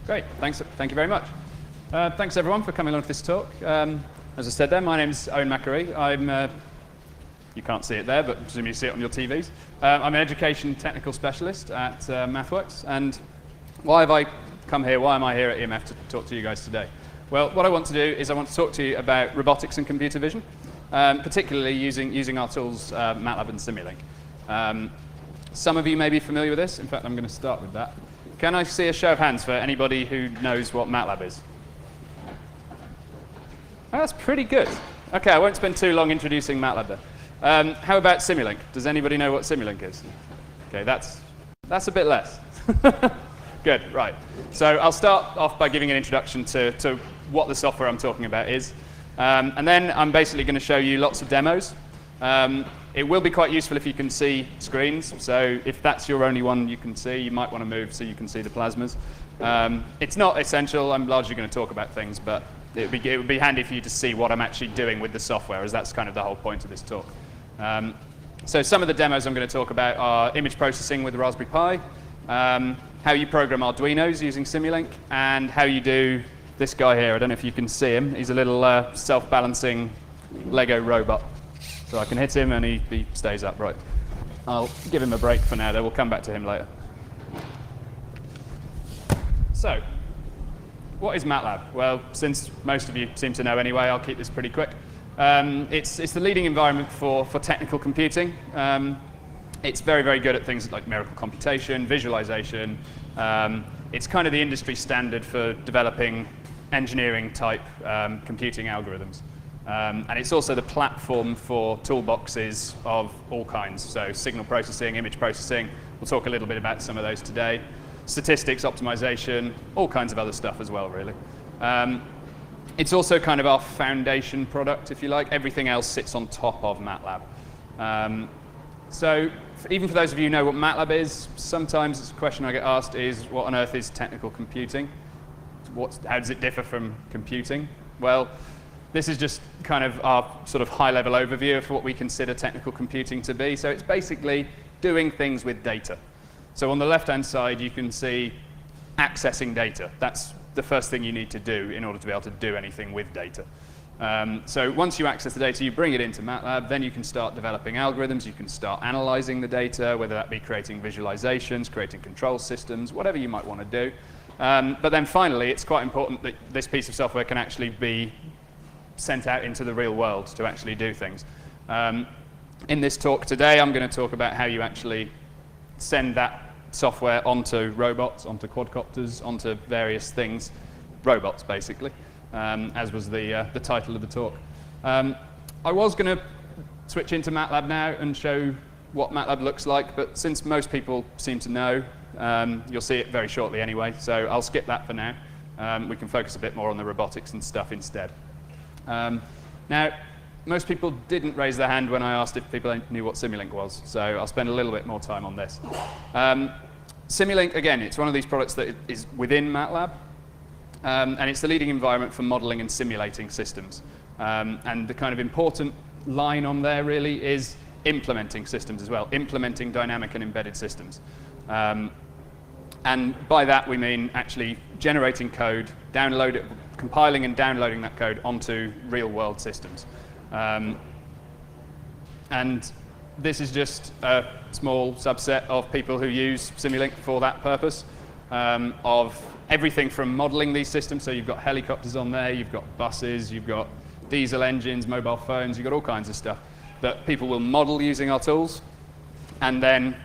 Great, thanks. Thank you very much. Thanks everyone for coming along to this talk. As I said there, my name's Owen McAree. You can't see it there, but presumably you see it on your TVs. I'm an education technical specialist at MathWorks. And why have I come here? Why am I here at EMF to talk to you guys today? Well, what I want to do is I want to talk to you about robotics and computer vision, particularly using our tools, MATLAB and Simulink. Some of you may be familiar with this. In fact, I'm going to start with that. Can I see a show of hands for anybody who knows what MATLAB is? Oh, that's pretty good. OK, I won't spend too long introducing MATLAB then. How about Simulink? Does anybody know what Simulink is? OK, that's a bit less. Good, right. So I'll start off by giving an introduction to what the software I'm talking about is. And then I'm basically going to show you lots of demos. It will be quite useful if you can see screens. So if that's your only one you can see, you might want to move so you can see the plasmas. It's not essential. I'm largely going to talk about things, but it would be handy for you to see what I'm actually doing with the software, as that's kind of the whole point of this talk. So some of the demos I'm going to talk about are image processing with the Raspberry Pi, how you program Arduinos using Simulink, and how you do this guy here. I don't know if you can see him. He's a little self-balancing Lego robot. So I can hit him and he stays upright. I'll give him a break for now, though. We'll come back to him later. So, what is MATLAB? Well, since most of you seem to know anyway, I'll keep this pretty quick. It's the leading environment for technical computing. It's very, very good at things like miracle computation, visualization. It's kind of the industry standard for developing engineering-type computing algorithms. And it's also the platform for toolboxes of all kinds. So signal processing, image processing. We'll talk a little bit about some of those today. Statistics, optimization, all kinds of other stuff as well, really. It's also kind of our foundation product, if you like. Everything else sits on top of MATLAB. So even for those of you who know what MATLAB is, sometimes it's a question I get asked is, what on earth is technical computing? How does it differ from computing? Well, this is just kind of our sort of high-level overview of what we consider technical computing to be. So it's basically doing things with data. So on the left-hand side, you can see accessing data. That's the first thing you need to do in order to be able to do anything with data. So once you access the data, you bring it into MATLAB. Then you can start developing algorithms. You can start analyzing the data, whether that be creating visualizations, creating control systems, whatever you might want to do. But then finally, it's quite important that this piece of software can actually be sent out into the real world to actually do things. In this talk today, I'm going to talk about how you actually send that software onto robots, onto quadcopters, onto various things, robots basically, as was the title of the talk. I was going to switch into MATLAB now and show what MATLAB looks like, but since most people seem to know, you'll see it very shortly anyway, so I'll skip that for now. We can focus a bit more on the robotics and stuff instead. Now, most people didn't raise their hand when I asked if people knew what Simulink was, so I'll spend a little bit more time on this. Simulink, again, it's one of these products that is within MATLAB, and it's the leading environment for modeling and simulating systems. And the kind of important line on there really is implementing systems as well, implementing dynamic and embedded systems. And by that we mean actually generating code, compiling and downloading that code onto real-world systems. And this is just a small subset of people who use Simulink for that purpose, of everything from modeling these systems. So you've got helicopters on there, you've got buses, you've got diesel engines, mobile phones, you've got all kinds of stuff that people will model using our tools. And then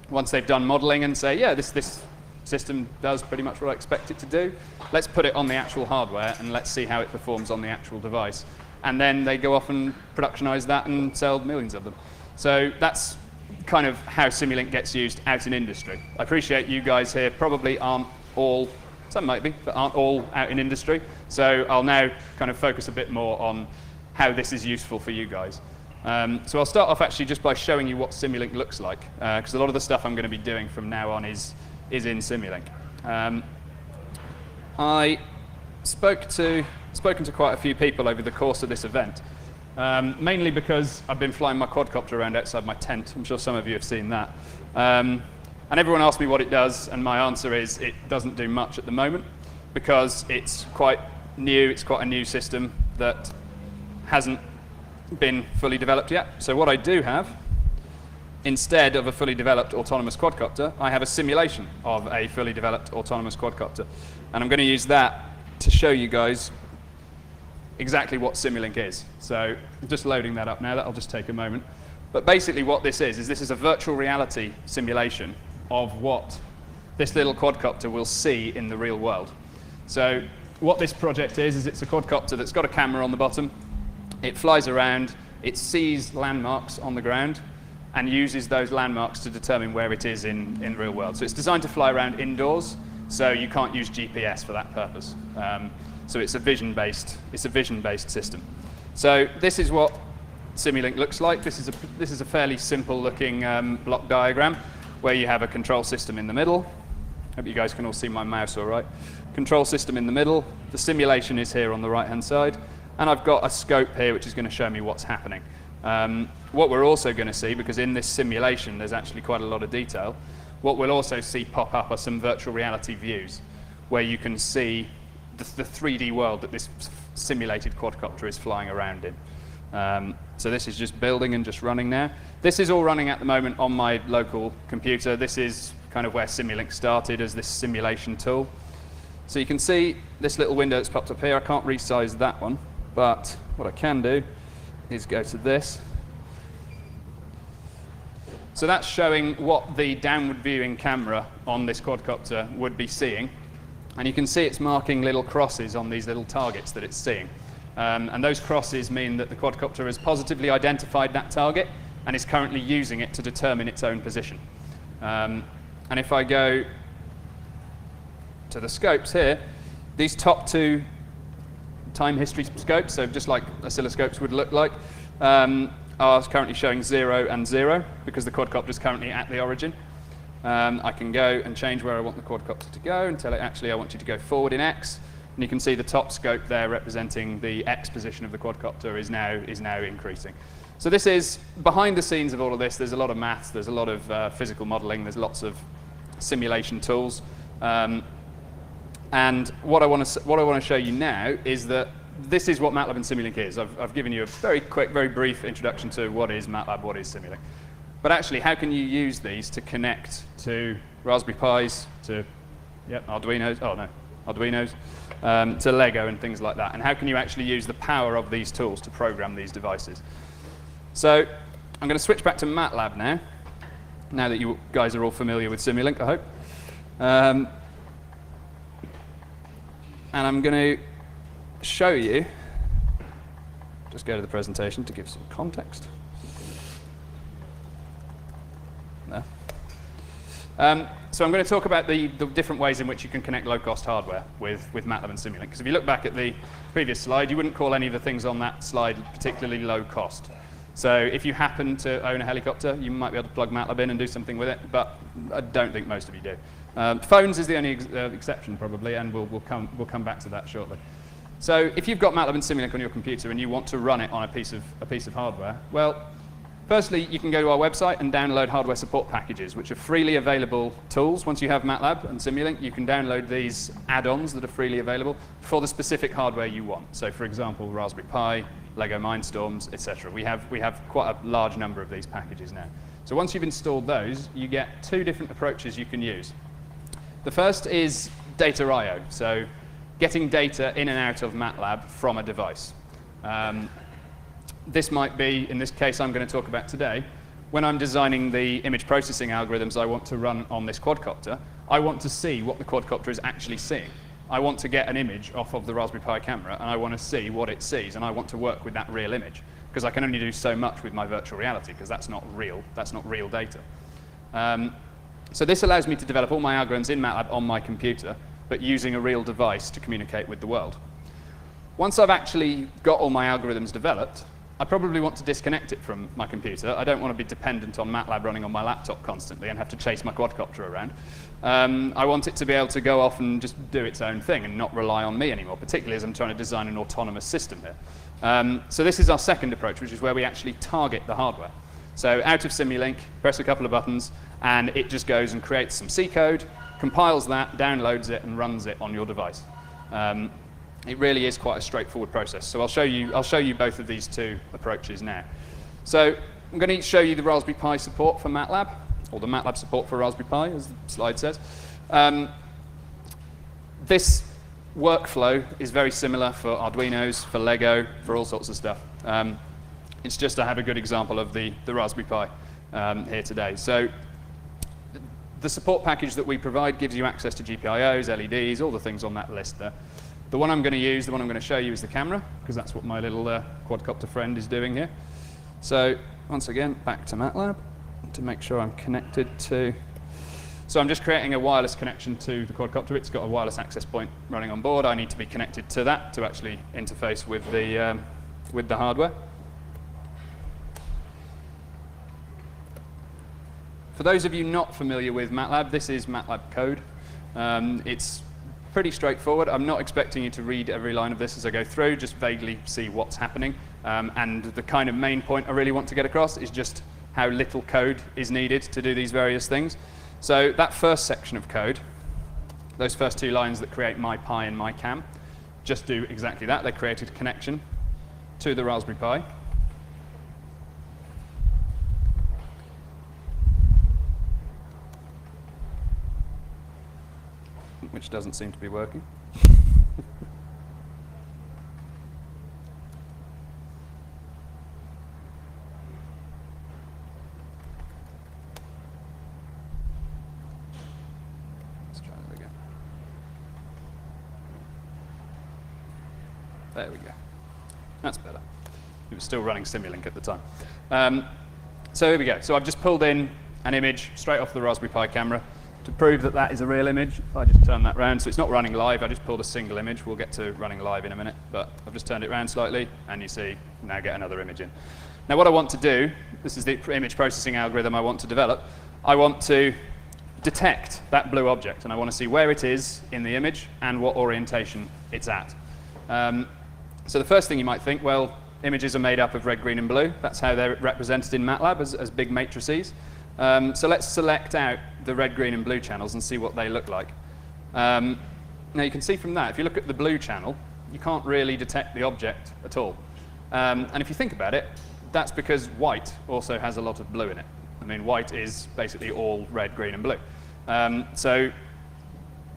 once they've done modeling and say, yeah, this system does pretty much what I expect it to do, let's put it on the actual hardware and let's see how it performs on the actual device. And then they go off and productionize that and sell millions of them. So that's kind of how Simulink gets used out in industry. I appreciate you guys here probably aren't all, some might be, but aren't all out in industry. So I'll now kind of focus a bit more on how this is useful for you guys. So I'll start off actually just by showing you what Simulink looks like, because a lot of the stuff I'm going to be doing from now on is in Simulink. I spoken to quite a few people over the course of this event, mainly because I've been flying my quadcopter around outside my tent. I'm sure some of you have seen that. And everyone asks me what it does, and my answer is it doesn't do much at the moment because it's quite new. It's quite a new system that hasn't been fully developed yet. So what I do have, instead of a fully developed autonomous quadcopter, I have a simulation of a fully developed autonomous quadcopter. And I'm going to use that to show you guys exactly what Simulink is. So I'm just loading that up now. That'll just take a moment. But basically what this is this is a virtual reality simulation of what this little quadcopter will see in the real world. So what this project is it's a quadcopter that's got a camera on the bottom. It flies around. It sees landmarks on the ground and uses those landmarks to determine where it is in the real world. So it's designed to fly around indoors, so you can't use GPS for that purpose. So it's a vision-based system. So this is what Simulink looks like. This is a fairly simple-looking block diagram where you have a control system in the middle. Hope you guys can all see my mouse all right. Control system in the middle. The simulation is here on the right-hand side, and I've got a scope here which is going to show me what's happening. What we're also going to see, because in this simulation there's actually quite a lot of detail, what we'll also see pop up are some virtual reality views where you can see the 3D world that this simulated quadcopter is flying around in. So this is just building and just running now. This is all running at the moment on my local computer. This is kind of where Simulink started as this simulation tool. So you can see this little window that's popped up here. I can't resize that one, but what I can do is go to this. So that's showing what the downward viewing camera on this quadcopter would be seeing. And you can see it's marking little crosses on these little targets that it's seeing. And those crosses mean that the quadcopter has positively identified that target and is currently using it to determine its own position. And if I go to the scopes here, these top two time history scopes, so just like oscilloscopes would look like, are currently showing 0 and 0 because the quadcopter is currently at the origin. I can go and change where I want the quadcopter to go and tell it, actually, I want you to go forward in X. And you can see the top scope there representing the X position of the quadcopter is now increasing. So this is, behind the scenes of all of this, there's a lot of maths, there's a lot of physical modeling, there's lots of simulation tools. And what I want to show you now is that this is what MATLAB and Simulink is. I've given you a very quick, very brief introduction to what is MATLAB, what is Simulink. But actually, how can you use these to connect to Raspberry Pis, to Arduinos, to Lego and things like that? And how can you actually use the power of these tools to program these devices? So I'm going to switch back to MATLAB now that you guys are all familiar with Simulink, I hope. And I'm going to show you, just go to the presentation to give some context. No. So I'm going to talk about the different ways in which you can connect low-cost hardware with MATLAB and Simulink. Because if you look back at the previous slide, you wouldn't call any of the things on that slide particularly low cost. So if you happen to own a helicopter, you might be able to plug MATLAB in and do something with it, but I don't think most of you do. Phones is the only exception, probably, and we'll come back to that shortly. So if you've got MATLAB and Simulink on your computer and you want to run it on a piece of hardware, well, firstly, you can go to our website and download hardware support packages, which are freely available tools. Once you have MATLAB and Simulink, you can download these add-ons that are freely available for the specific hardware you want. So, for example, Raspberry Pi, Lego Mindstorms, etc. We have quite a large number of these packages now. So once you've installed those, you get two different approaches you can use. The first is data I/O, so getting data in and out of MATLAB from a device. This might be, in this case I'm going to talk about today, when I'm designing the image processing algorithms I want to run on this quadcopter, I want to see what the quadcopter is actually seeing. I want to get an image off of the Raspberry Pi camera, and I want to see what it sees, and I want to work with that real image, because I can only do so much with my virtual reality, because that's not real data. So this allows me to develop all my algorithms in MATLAB on my computer, but using a real device to communicate with the world. Once I've actually got all my algorithms developed, I probably want to disconnect it from my computer. I don't want to be dependent on MATLAB running on my laptop constantly and have to chase my quadcopter around. I want it to be able to go off and just do its own thing and not rely on me anymore, particularly as I'm trying to design an autonomous system here. So this is our second approach, which is where we actually target the hardware. So out of Simulink, press a couple of buttons, and it just goes and creates some C code, compiles that, downloads it, and runs it on your device. It really is quite a straightforward process. So I'll show you both of these two approaches now. So I'm going to show you the Raspberry Pi support for MATLAB, or the MATLAB support for Raspberry Pi, as the slide says. This workflow is very similar for Arduinos, for Lego, for all sorts of stuff. It's just I have a good example of the Raspberry Pi here today. So the support package that we provide gives you access to GPIOs, LEDs, all the things on that list there. The one I'm going to use, the one I'm going to show you is the camera, because that's what my little quadcopter friend is doing here. So once again, back to MATLAB to make sure I'm connected to. So I'm just creating a wireless connection to the quadcopter. It's got a wireless access point running on board. I need to be connected to that to actually interface with the hardware. For those of you not familiar with MATLAB, this is MATLAB code. It's pretty straightforward. I'm not expecting you to read every line of this as I go through, just vaguely see what's happening. And the kind of main point I really want to get across is just how little code is needed to do these various things. So that first section of code, those first two lines that create my Pi and my cam, just do exactly that. They created a connection to the Raspberry Pi. Which doesn't seem to be working. Let's try that again. There we go. That's better. It was still running Simulink at the time. So here we go. So I've just pulled in an image straight off the Raspberry Pi camera. To prove that that is a real image, if I just turn that round, so it's not running live, I just pulled a single image. We'll get to running live in a minute, but I've just turned it around slightly, and you see, now get another image in. Now what I want to do, this is the image processing algorithm I want to develop, I want to detect that blue object, and I want to see where it is in the image and what orientation it's at. So the first thing you might think, well, images are made up of red, green, and blue. That's how they're represented in MATLAB as big matrices. So let's select out the red, green, and blue channels and see what they look like. Now you can see from that, if you look at the blue channel, you can't really detect the object at all. And if you think about it, that's because white also has a lot of blue in it. I mean, white is basically all red, green, and blue. So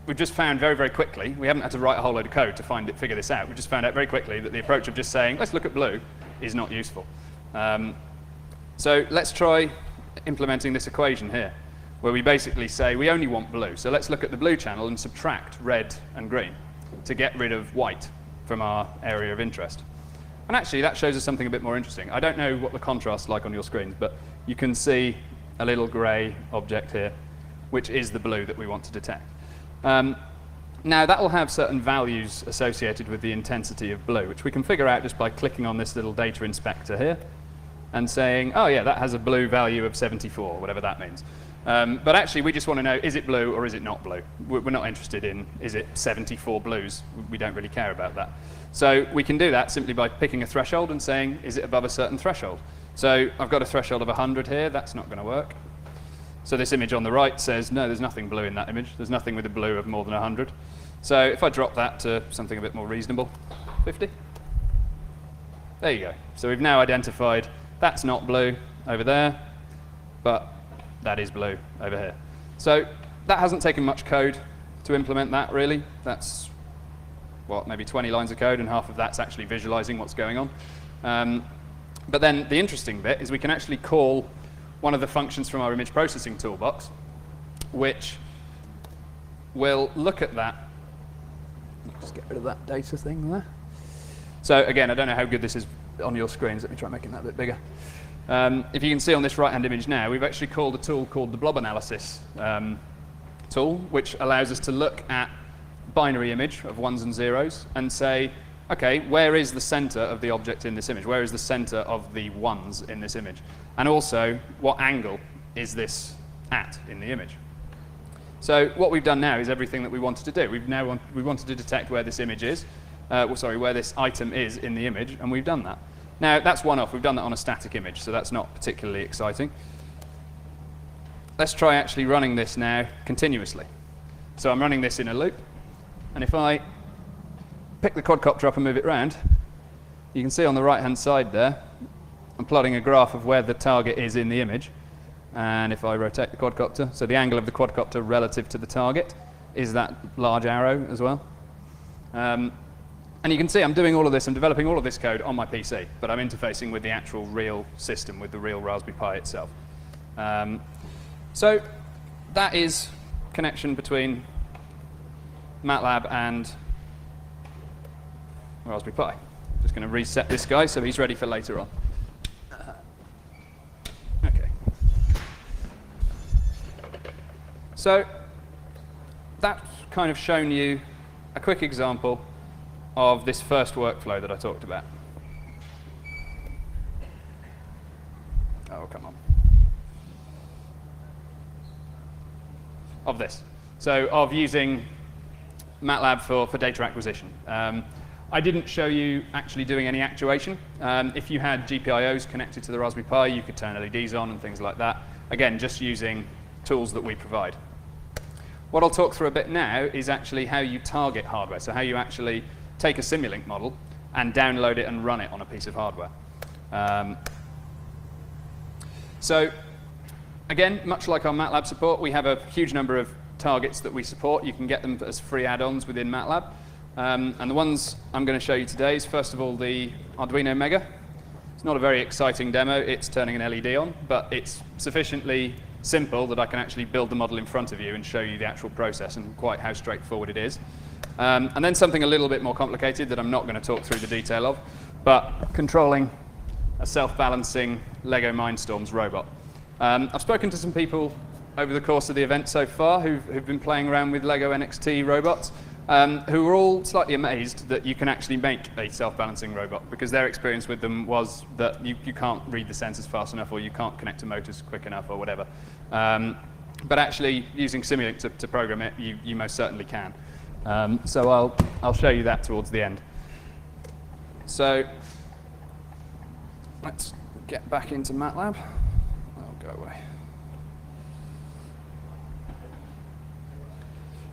we've just found very, very quickly, we haven't had to write a whole load of code to figure this out. We just found out very quickly that the approach of just saying, let's look at blue, is not useful. So let's try implementing this equation here, where we basically say we only want blue. So let's look at the blue channel and subtract red and green to get rid of white from our area of interest. And actually, that shows us something a bit more interesting. I don't know what the contrast's like on your screens, but you can see a little gray object here, which is the blue that we want to detect. Now, that will have certain values associated with the intensity of blue, which we can figure out just by clicking on this little data inspector here and saying, oh yeah, that has a blue value of 74, whatever that means. But actually, we just want to know, is it blue or is it not blue? We're not interested in, is it 74 blues? We don't really care about that. So we can do that simply by picking a threshold and saying, is it above a certain threshold? So I've got a threshold of 100 here. That's not going to work. So this image on the right says, no, there's nothing blue in that image. There's nothing with a blue of more than 100. So if I drop that to something a bit more reasonable, 50. There you go. So we've now identified that's not blue over there, but that is blue over here. So that hasn't taken much code to implement that, really. That's, what, maybe 20 lines of code, and half of that's actually visualizing what's going on. But then the interesting bit is we can actually call one of the functions from our image processing toolbox, which will look at that. Just get rid of that data thing there. So again, I don't know how good this is on your screens. Let me try making that a bit bigger. If you can see on this right-hand image now, we've actually called a tool called the blob analysis tool, which allows us to look at binary image of ones and zeros and say, okay, where is the center of the object in this image? Where is the center of the ones in this image? And also, what angle is this at in the image? So what we've done now is everything that we wanted to do. We wanted to detect where this image is, where this item is in the image, and we've done that. Now, that's one off. We've done that on a static image, so that's not particularly exciting. let's try actually running this now continuously. So I'm running this in a loop, and if I pick the quadcopter up and move it around, you can see on the right-hand side there, I'm plotting a graph of where the target is in the image. And if I rotate the quadcopter, so the angle of the quadcopter relative to the target is that large arrow as well. And you can see I'm doing all of this, I'm developing all of this code on my PC, but I'm interfacing with the actual real system, with the real Raspberry Pi itself. So that is connection between MATLAB and Raspberry Pi. Just going to reset this guy so he's ready for later on. Okay. So that's kind of shown you a quick example of this first workflow that I talked about. Oh, come on. Of this. So of using MATLAB for data acquisition. I didn't show you actually doing any actuation. If you had GPIOs connected to the Raspberry Pi, you could turn LEDs on and things like that. Again, just using tools that we provide. What I'll talk through a bit now is actually how you target hardware, so how you actually take a Simulink model and download it and run it on a piece of hardware. So again, much like our MATLAB support, we have a huge number of targets that we support. You can get them as free add-ons within MATLAB. And the ones I'm going to show you today is, first of all, the Arduino Mega. It's not a very exciting demo. It's turning an LED on, but it's sufficiently simple that I can actually build the model in front of you and show you the actual process and quite how straightforward it is. And then something a little bit more complicated that I'm not going to talk through the detail of, but controlling a self-balancing Lego Mindstorms robot. I've spoken to some people over the course of the event so far who've been playing around with Lego NXT robots, who were all slightly amazed that you can actually make a self-balancing robot, because their experience with them was that you can't read the sensors fast enough, or you can't connect to motors quick enough, or whatever. But actually, using Simulink to program it, you most certainly can. So I'll show you that towards the end. So let's get back into MATLAB. Oh, go away.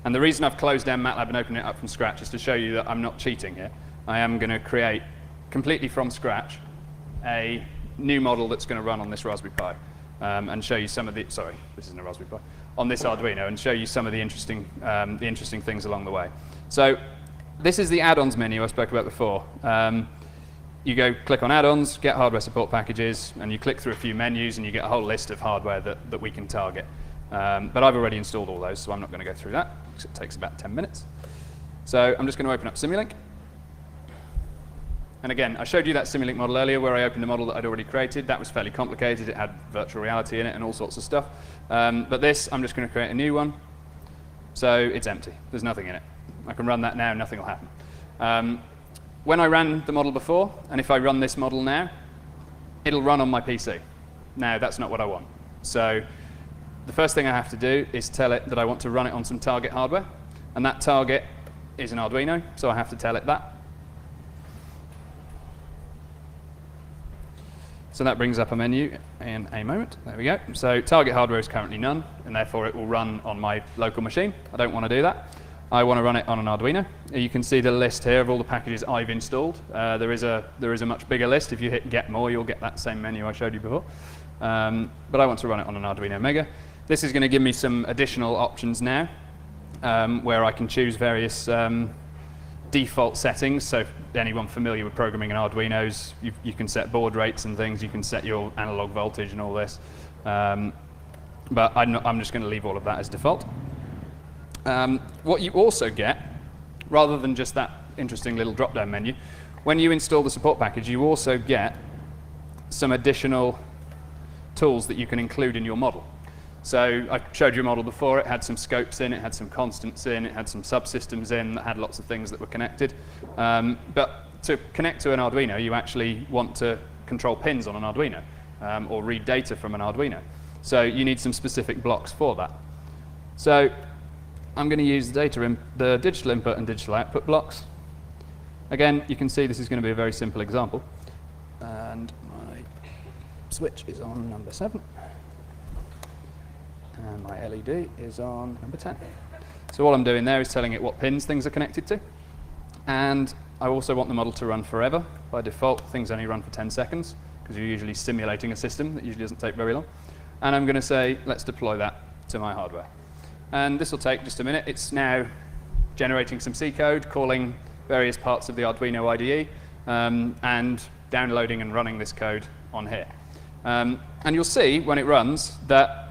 And the reason I've closed down MATLAB and opened it up from scratch is to show you that I'm not cheating here. I am going to create, completely from scratch, a new model that's going to run on this Raspberry Pi, and show you some of the, sorry, this isn't a Raspberry Pi, on this Arduino, and show you some of the interesting things along the way. So this is the add-ons menu I spoke about before. You go click on add-ons, get hardware support packages, and you click through a few menus, and you get a whole list of hardware that we can target. But I've already installed all those, so I'm not going to go through that, because it takes about 10 minutes. So I'm just going to open up Simulink. And again, I showed you that Simulink model earlier where I opened a model that I'd already created. That was fairly complicated. It had virtual reality in it and all sorts of stuff. But this, I'm just going to create a new one. So it's empty. There's nothing in it. I can run that now, nothing will happen. When I ran the model before, and if I run this model now, it'll run on my PC. Now, that's not what I want. So the first thing I have to do is tell it that I want to run it on some target hardware. And that target is an Arduino, so I have to tell it that. So that brings up a menu in a moment. There we go. So target hardware is currently none, and therefore it will run on my local machine. I don't want to do that. I want to run it on an Arduino. You can see the list here of all the packages I've installed. There is a much bigger list. If you hit Get More, you'll get that same menu I showed you before. But I want to run it on an Arduino Mega. This is going to give me some additional options now, where I can choose various default settings. So if anyone familiar with programming in Arduinos, you can set baud rates and things. You can set your analog voltage and all this. But I'm just going to leave all of that as default. What you also get, rather than just that interesting little drop-down menu, when you install the support package, you also get some additional tools that you can include in your model. So I showed you a model before. It had some scopes in, it had some constants in, it had some subsystems in that had lots of things that were connected. But to connect to an Arduino, you actually want to control pins on an Arduino, or read data from an Arduino. So you need some specific blocks for that. So I'm going to use the digital input and digital output blocks. Again, you can see this is going to be a very simple example. And my switch is on number 7. And my LED is on number 10. So all I'm doing there is telling it what pins things are connected to. And I also want the model to run forever. By default, things only run for 10 seconds, because you're usually simulating a system that usually doesn't take very long. And I'm going to say, let's deploy that to my hardware. And this will take just a minute. It's now generating some C code, calling various parts of the Arduino IDE, and downloading and running this code on here. And you'll see when it runs that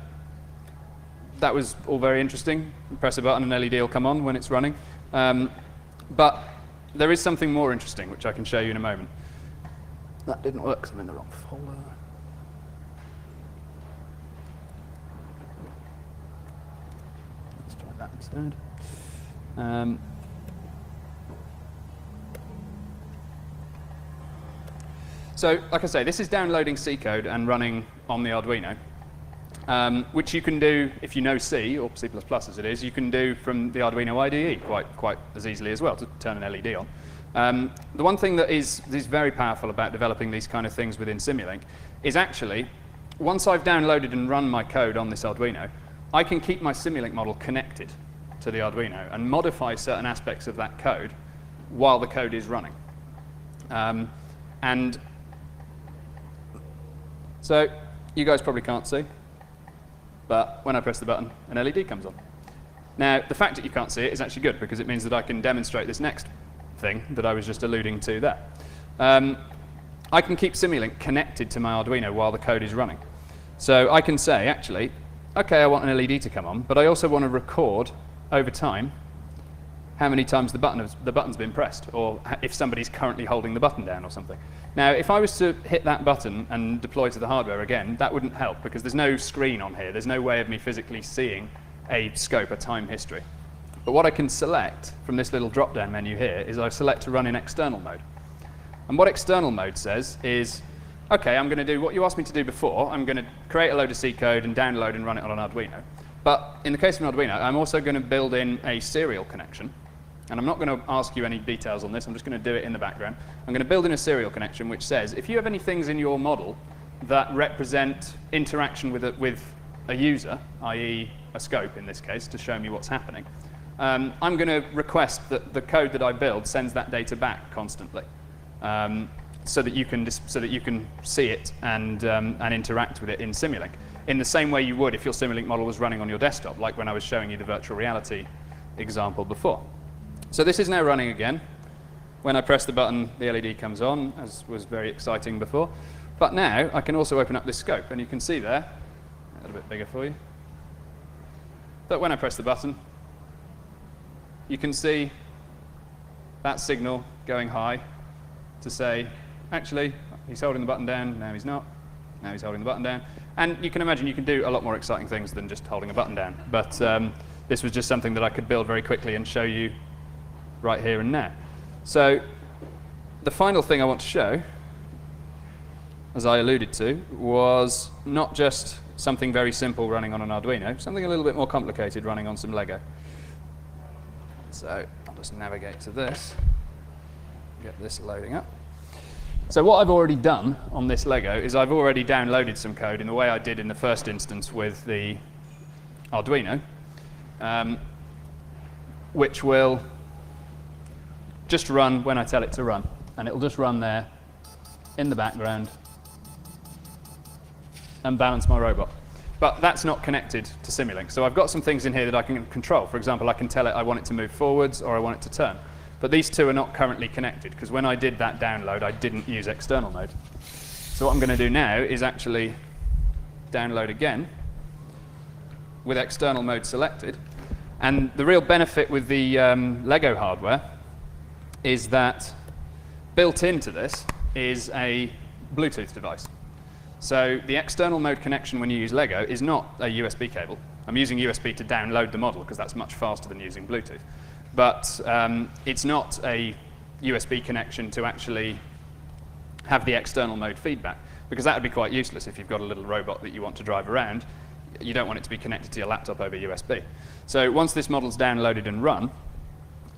that was all very interesting. You press a button and LED will come on when it's running. But there is something more interesting, which I can show you in a moment. That didn't work because I'm in the wrong folder. Let's try that instead. So, like I say, this is downloading C code and running on the Arduino, which you can do if you know C, or C++ as it is, you can do from the Arduino IDE quite as easily as well to turn an LED on. The one thing that is very powerful about developing these kind of things within Simulink is actually, once I've downloaded and run my code on this Arduino, I can keep my Simulink model connected to the Arduino and modify certain aspects of that code while the code is running. And so you guys probably can't see, but when I press the button, an LED comes on. Now, the fact that you can't see it is actually good, because it means that I can demonstrate this next thing that I was just alluding to there. I can keep Simulink connected to my Arduino while the code is running. So I can say, actually, OK, I want an LED to come on, but I also want to record over time how many times the button's been pressed, or if somebody's currently holding the button down or something. Now, if I was to hit that button and deploy to the hardware again, that wouldn't help, because there's no screen on here. There's no way of me physically seeing a scope, a time history. But what I can select from this little drop-down menu here is I select to run in external mode. And what external mode says is, OK, I'm going to do what you asked me to do before. I'm going to create a load of C code and download and run it on an Arduino. But in the case of an Arduino, I'm also going to build in a serial connection. And I'm not going to ask you any details on this. I'm just going to do it in the background. I'm going to build in a serial connection which says, if you have any things in your model that represent interaction with a user, i.e. a scope in this case, to show me what's happening, I'm going to request that the code that I build sends that data back constantly, so that you can see it and interact with it in Simulink, in the same way you would if your Simulink model was running on your desktop, like when I was showing you the virtual reality example before. So this is now running again. When I press the button, the LED comes on, as was very exciting before. But now I can also open up this scope, and you can see there, a little bit bigger for you, that when I press the button, you can see that signal going high to say, actually, he's holding the button down, now he's not, now he's holding the button down. And you can imagine you can do a lot more exciting things than just holding a button down. But this was just something that I could build very quickly and show you right here and now. So the final thing I want to show, as I alluded to, was not just something very simple running on an Arduino, something a little bit more complicated running on some Lego. So I'll just navigate to this, get this loading up. So what I've already done on this Lego is I've already downloaded some code in the way I did in the first instance with the Arduino, which will just run when I tell it to run. And it'll just run there in the background and balance my robot. But that's not connected to Simulink. So I've got some things in here that I can control. For example, I can tell it I want it to move forwards or I want it to turn. But these two are not currently connected, because when I did that download, I didn't use external mode. So what I'm going to do now is actually download again with external mode selected. And the real benefit with the Lego hardware is that built into this is a Bluetooth device. So the external mode connection when you use Lego is not a USB cable. I'm using USB to download the model because that's much faster than using Bluetooth. But it's not a USB connection to actually have the external mode feedback, because that would be quite useless if you've got a little robot that you want to drive around. You don't want it to be connected to your laptop over USB. So once this model's downloaded and run,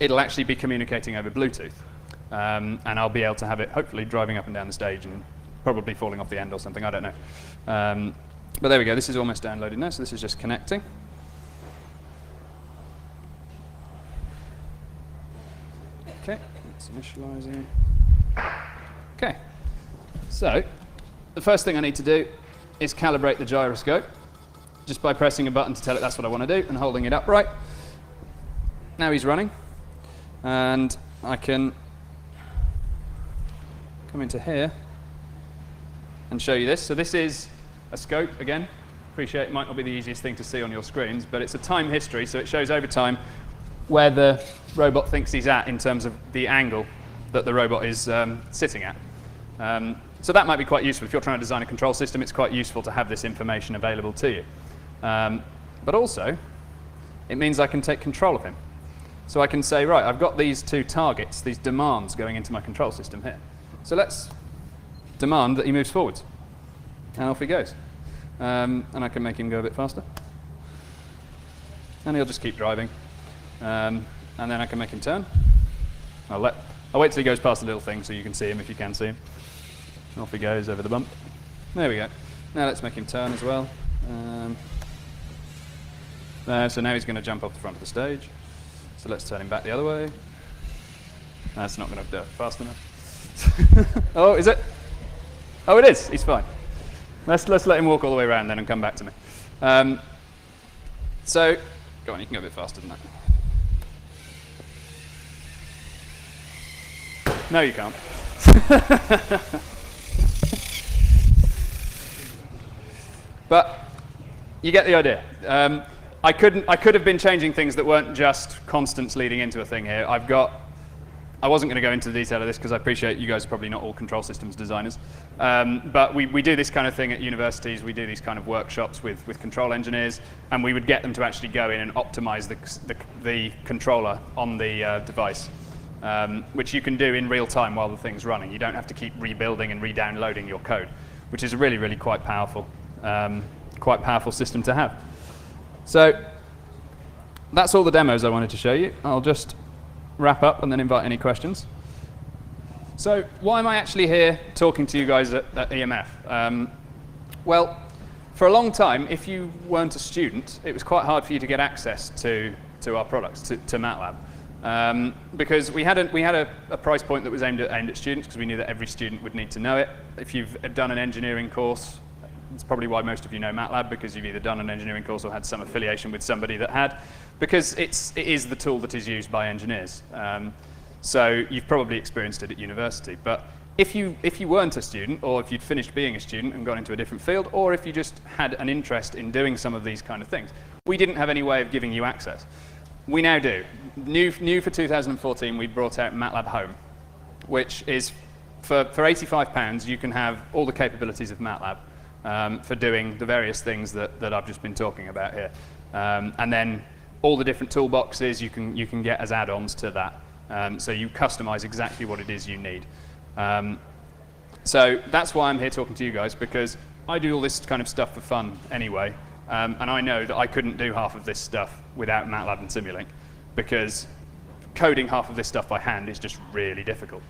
it'll actually be communicating over Bluetooth. And I'll be able to have it hopefully driving up and down the stage and probably falling off the end or something, I don't know. But there we go, this is almost downloaded now, so this is just connecting. Okay, let's initialize it. Okay, so the first thing I need to do is calibrate the gyroscope just by pressing a button to tell it that's what I want to do and holding it upright. Now he's running, and I can come into here and show you this. So this is a scope again. Appreciate it might not be the easiest thing to see on your screens, but it's a time history, so it shows over time where the robot thinks he's at in terms of the angle that the robot is sitting at. So that might be quite useful. If you're trying to design a control system, it's quite useful to have this information available to you. But also, it means I can take control of him. So I can say, right, I've got these two targets, these demands going into my control system here. So let's demand that he moves forwards. And off he goes. And I can make him go a bit faster. And he'll just keep driving. And then I can make him turn. I'll wait till he goes past the little thing so you can see him if you can see him. And off he goes over the bump. There we go. Now let's make him turn as well. So now he's going to jump off the front of the stage. So let's turn him back the other way. That's not going to do it fast enough. Oh, is it? Oh, it is. He's fine. Let's let him walk all the way around then and come back to me. So, go on, you can go a bit faster than that. No, you can't. But you get the idea. I could have been changing things that weren't just constants leading into a thing here. I wasn't going to go into the detail of this because I appreciate you guys are probably not all control systems designers. But we do this kind of thing at universities. We do these kind of workshops with control engineers, and we would get them to actually go in and optimize the controller on the device, which you can do in real time while the thing's running. You don't have to keep rebuilding and re-downloading your code, which is a really, really quite powerful system to have. So that's all the demos I wanted to show you. I'll just wrap up and then invite any questions. So why am I actually here talking to you guys at EMF? Well, for a long time, if you weren't a student, it was quite hard for you to get access to our products, to MATLAB. Because we had a price point that was aimed at students, because we knew that every student would need to know it. If you've done an engineering course, it's probably why most of you know MATLAB, because you've either done an engineering course or had some affiliation with somebody that had, because it is the tool that is used by engineers. So you've probably experienced it at university. But if you weren't a student, or if you'd finished being a student and gone into a different field, or if you just had an interest in doing some of these kind of things, we didn't have any way of giving you access. We now do. New for 2014, we brought out MATLAB Home, which is, for £85, you can have all the capabilities of MATLAB. For doing the various things that I've just been talking about here. And then all the different toolboxes you can get as add-ons to that. So you customize exactly what it is you need. So that's why I'm here talking to you guys, because I do all this kind of stuff for fun anyway. And I know that I couldn't do half of this stuff without MATLAB and Simulink, because coding half of this stuff by hand is just really difficult.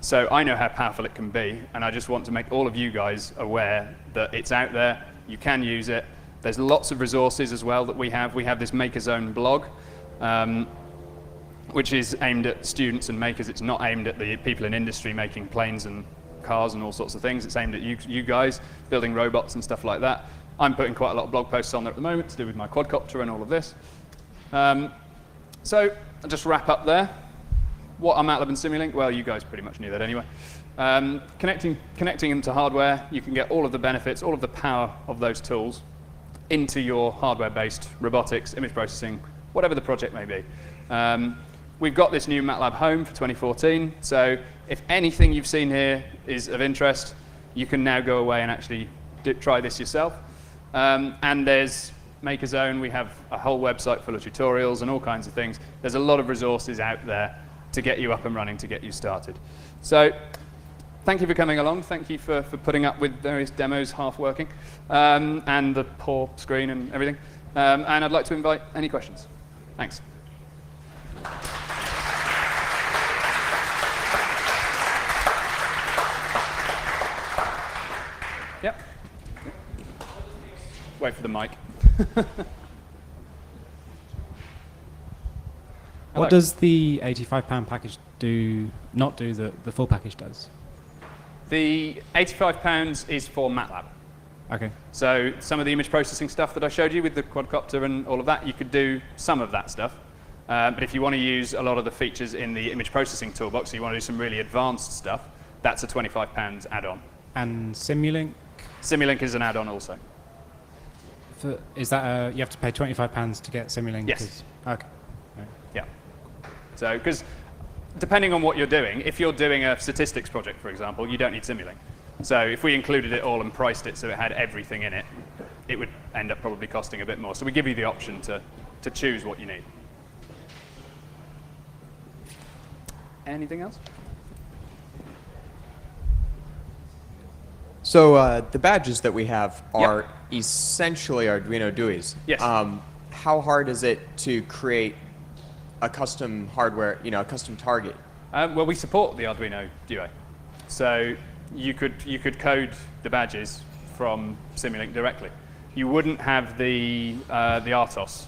So I know how powerful it can be, and I just want to make all of you guys aware that it's out there, you can use it. There's lots of resources as well that we have. We have this Maker Zone blog, which is aimed at students and makers. It's not aimed at the people in industry making planes and cars and all sorts of things. It's aimed at you guys building robots and stuff like that. I'm putting quite a lot of blog posts on there at the moment to do with my quadcopter and all of this. So I'll just wrap up there. What are MATLAB and Simulink? Well, you guys pretty much knew that anyway. Connecting them to hardware, you can get all of the benefits, all of the power of those tools into your hardware-based robotics, image processing, whatever the project may be. We've got this new MATLAB Home for 2014, so if anything you've seen here is of interest, you can now go away and actually try this yourself. And there's Maker Zone. We have a whole website full of tutorials and all kinds of things. There's a lot of resources out there to get you up and running, to get you started. So thank you for coming along. Thank you for putting up with various demos half working, and the poor screen and everything. And I'd like to invite any questions. Thanks. Yep. wait for the mic. What does the £85 package not do that the full package does? The £85 is for MATLAB. Okay. So some of the image processing stuff that I showed you with the quadcopter and all of that, you could do some of that stuff. But if you want to use a lot of the features in the image processing toolbox, so you want to do some really advanced stuff, that's a £25 add-on. And Simulink? Simulink is an add-on also. Is that you have to pay £25 to get Simulink? Yes. Okay. Right. Yeah. So, because depending on what you're doing, if you're doing a statistics project, for example, you don't need Simulink. So if we included it all and priced it so it had everything in it, it would end up probably costing a bit more. So we give you the option to choose what you need. Anything else? So the badges that we have are essentially Arduino DUIs. Yes. How hard is it to create a custom hardware, a custom target? Well, we support the Arduino DUI. So you could code the badges from Simulink directly. You wouldn't have the RTOS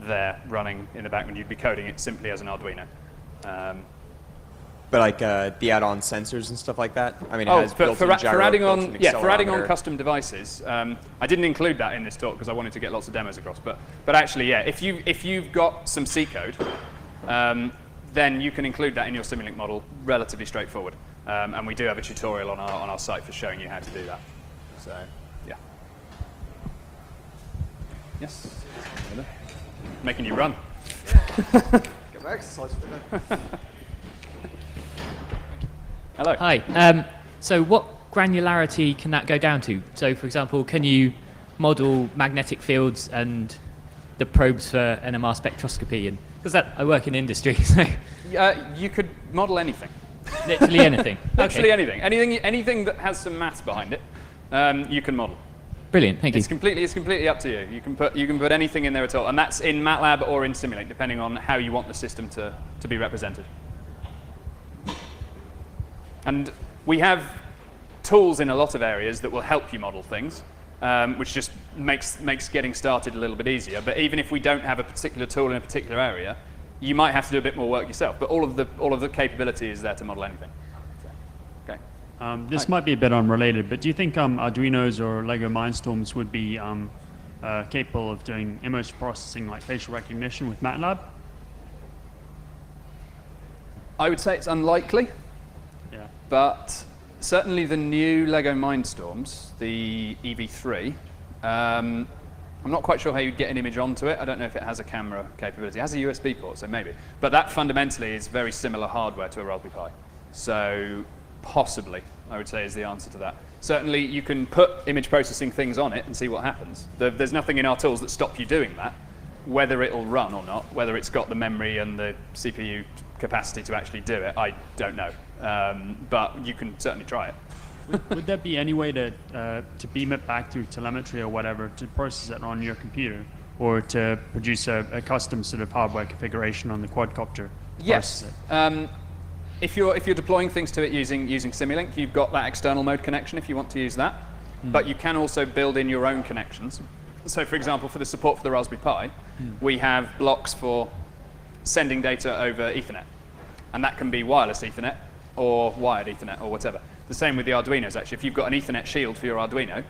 there running in the background. You'd be coding it simply as an Arduino. But like the add-on sensors and stuff like that? I mean, it has for built-in gyro, adding built-in on, for adding on accelerometer. custom devices, I didn't include that in this talk because I wanted to get lots of demos across. But actually, yeah, if you've got some C code, then you can include that in your Simulink model, relatively straightforward. And we do have a tutorial on our site for showing you how to do that. So, yeah. Yes. Making you run. Get my exercise for that. Hello. Hi. So what granularity can that go down to? So, for example, can you model magnetic fields and the probes for NMR spectroscopy? And because I work in industry, so You could model anything. literally anything. Literally Okay. anything that has some maths behind it, you can model. Brilliant. Thank you. It's completely up to you. You can put anything in there at all, and that's in MATLAB or in Simulink, depending on how you want the system to be represented. And we have tools in a lot of areas that will help you model things, which just makes getting started a little bit easier. But even if we don't have a particular tool in a particular area, you might have to do a bit more work yourself. But all of the capability is there to model anything. So, okay. This might be a bit unrelated, but do you think Arduinos or Lego Mindstorms would be capable of doing image processing like facial recognition with MATLAB? I would say it's unlikely. Yeah. But certainly the new Lego Mindstorms, the EV3, I'm not quite sure how you'd get an image onto it. I don't know if it has a camera capability. It has a USB port, so maybe. But that fundamentally is very similar hardware to a Raspberry Pi. So possibly, I would say, is the answer to that. Certainly, you can put image processing things on it and see what happens. There's nothing in our tools that stop you doing that. Whether it'll run or not, whether it's got the memory and the CPU capacity to actually do it, I don't know. But you can certainly try it. Would there be any way to beam it back through telemetry or whatever to process it on your computer, or to produce a custom sort of hardware configuration on the quadcopter? Yes. If you're deploying things to it using Simulink, you've got that external mode connection if you want to use that. But you can also build in your own connections. So, for example, for the support for the Raspberry Pi, we have blocks for sending data over Ethernet, and that can be wireless Ethernet or wired Ethernet or whatever. The same with the Arduinos, actually. If you've got an Ethernet shield for your Arduino,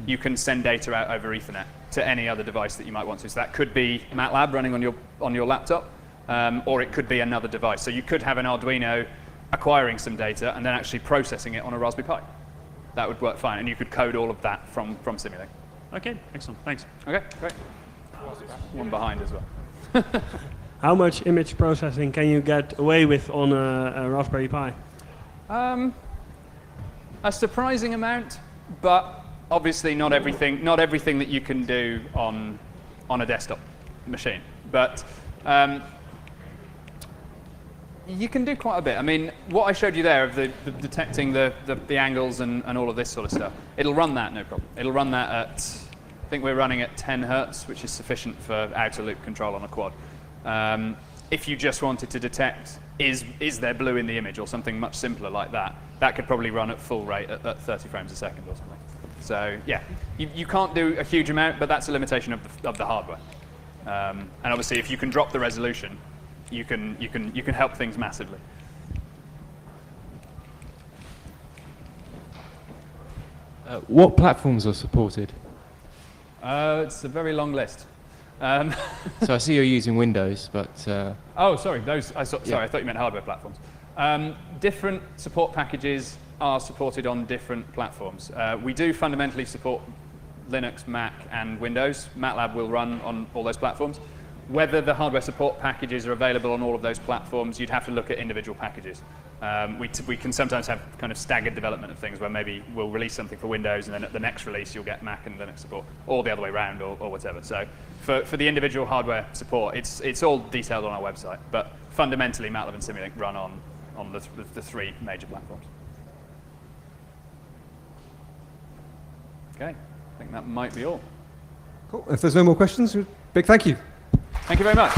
you can send data out over Ethernet to any other device that you might want to. So that could be MATLAB running on your laptop, or it could be another device. So you could have an Arduino acquiring some data and then actually processing it on a Raspberry Pi. That would work fine, and you could code all of that from Simulink. Okay, excellent. Thanks. Okay, great. One behind as well. How much image processing can you get away with on a Raspberry Pi? A surprising amount, but obviously not everything that you can do on a desktop machine. But you can do quite a bit. I mean, what I showed you there of the detecting the angles and all of this sort of stuff, it'll run that, no problem. It'll run that at, I think we're running at 10 hertz, which is sufficient for outer loop control on a quad. If you just wanted to detect, is there blue in the image or something much simpler like that, that could probably run at full rate at 30 frames a second or something. So yeah, you can't do a huge amount, but that's a limitation of the hardware. And obviously, if you can drop the resolution, you can help things massively. What platforms are supported? It's a very long list. So I see you're using Windows, but Oh, sorry. Sorry, I thought you meant hardware platforms. Different support packages are supported on different platforms. We do fundamentally support Linux, Mac, and Windows. MATLAB will run on all those platforms. Whether the hardware support packages are available on all of those platforms, you'd have to look at individual packages. We can sometimes have kind of staggered development of things where maybe we'll release something for Windows and then at the next release you'll get Mac and Linux support, or the other way around, or whatever. So for the individual hardware support, it's all detailed on our website. But fundamentally, MATLAB and Simulink run on the three major platforms. Okay, I think that might be all. Cool. If there's no more questions, big thank you. Thank you very much.